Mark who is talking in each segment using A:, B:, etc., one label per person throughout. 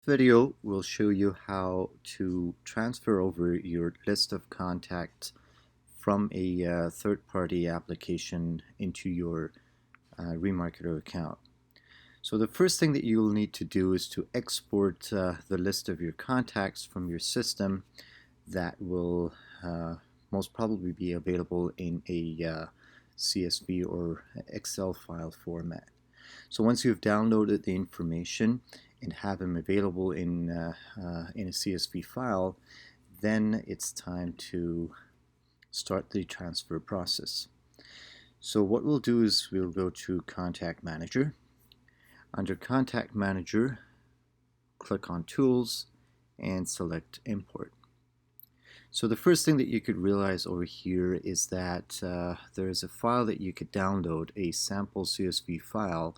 A: Video will show you how to transfer over your list of contacts from a third-party application into your REMARKETER account. So the first thing that you'll need to do is to export the list of your contacts from your system. That will most probably be available in a CSV or Excel file format. So once you've downloaded the information and have them available in a CSV file, then it's time to start the transfer process. So what we'll do is we'll go to Contact Manager. Under Contact Manager, click on Tools and select Import. So the first thing that you could realize over here is that there is a file that you could download, a sample CSV file.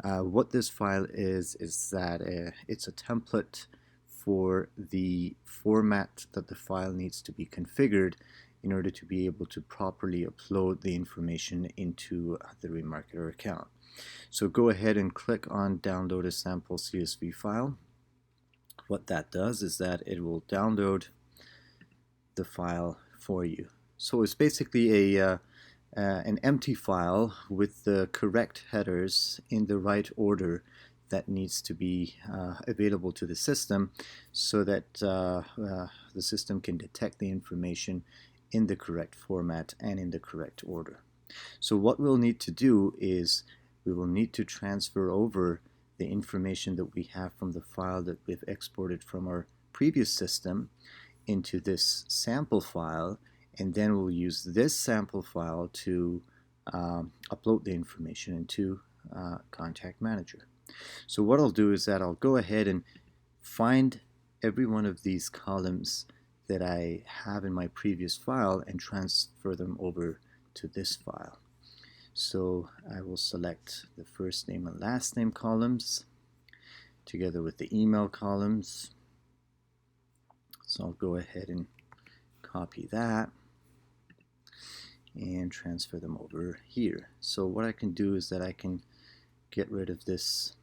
A: What this file is that it's a template for the format that the file needs to be configured in order to be able to properly upload the information into the REMARKETER account. So go ahead and click on Download a Sample CSV File. What that does is that it will download the file for you. So it's basically an empty file with the correct headers in the right order that needs to be available to the system so that the system can detect the information in the correct format and in the correct order. So what we'll need to do is we will need to transfer over the information that we have from the file that we've exported from our previous system into this sample file, and then we'll use this sample file to upload the information into Contact Manager. So what I'll do is that I'll go ahead and find every one of these columns that I have in my previous file and transfer them over to this file. So I will select the first name and last name columns together with the email columns. So I'll go ahead and copy that and transfer them over here. So what I can do is that I can get rid of this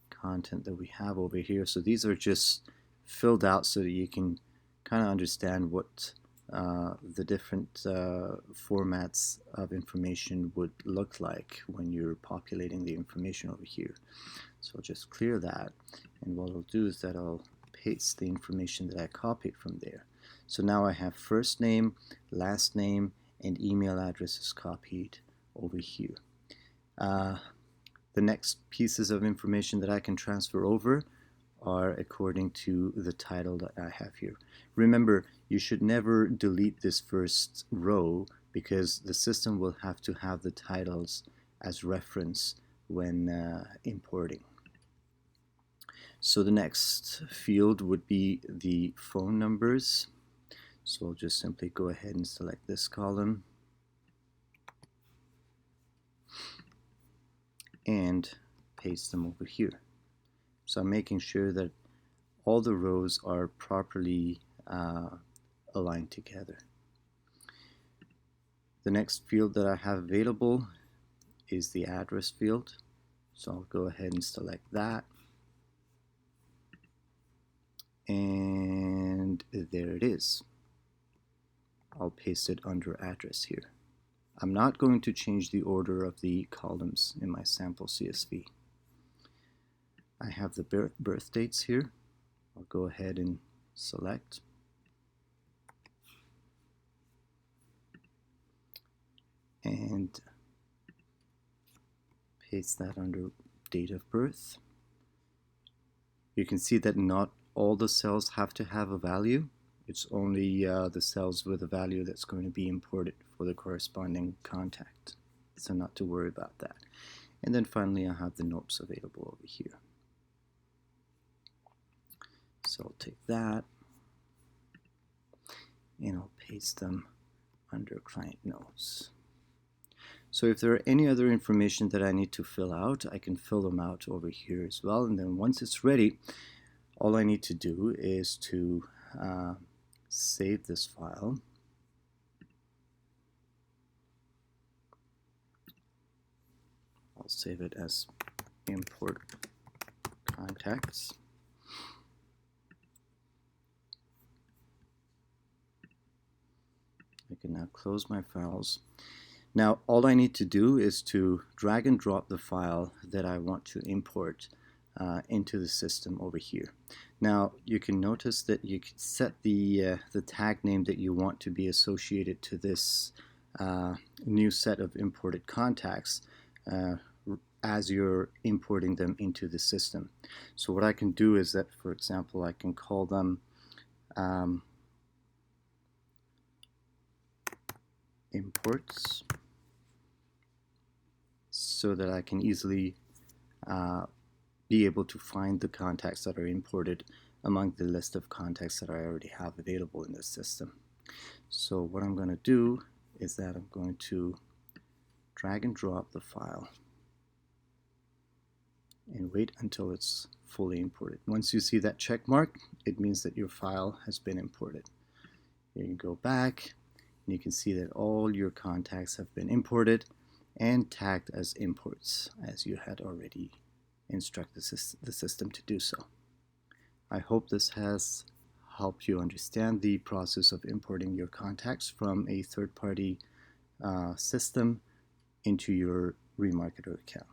A: content that we have over here. So these are just filled out so that you can kind of understand what the different formats of information would look like when you're populating the information over here. So I'll just clear that, and what I'll do is that I'll paste the information that I copied from there. So now I have first name, last name, and email addresses copied over here. The next pieces of information that I can transfer over are according to the title that I have here. Remember, you should never delete this first row because the system will have to have the titles as reference when importing. So the next field would be the phone numbers. So I'll just simply go ahead and select this column and paste them over here. So I'm making sure that all the rows are properly aligned together. The next field that I have available is the address field. So I'll go ahead and select that. And there it is. I'll paste it under address here. I'm not going to change the order of the columns in my sample CSV. I have the birth dates here. I'll go ahead and select. And paste that under date of birth. You can see that not all the cells have to have a value. It's only the cells with a value that's going to be imported for the corresponding contact. So not to worry about that. And then finally I have the notes available over here. So I'll take that and I'll paste them under client notes. So if there are any other information that I need to fill out, I can fill them out over here as well. And then once it's ready, all I need to do is to save this file. I'll save it as import contacts. I can now close my files. Now all I need to do is to drag and drop the file that I want to import into the system over here. Now you can notice that you can set the tag name that you want to be associated to this new set of imported contacts as you're importing them into the system. So what I can do is that, for example, I can call them imports, so that I can easily be able to find the contacts that are imported among the list of contacts that I already have available in this system. So what I'm going to do is that I'm going to drag and drop the file and wait until it's fully imported. Once you see that check mark, it means that your file has been imported. You can go back and you can see that all your contacts have been imported and tagged as imports, as you had already instructed the system to do so. I hope this has helped you understand the process of importing your contacts from a third-party system into your REMARKETER account.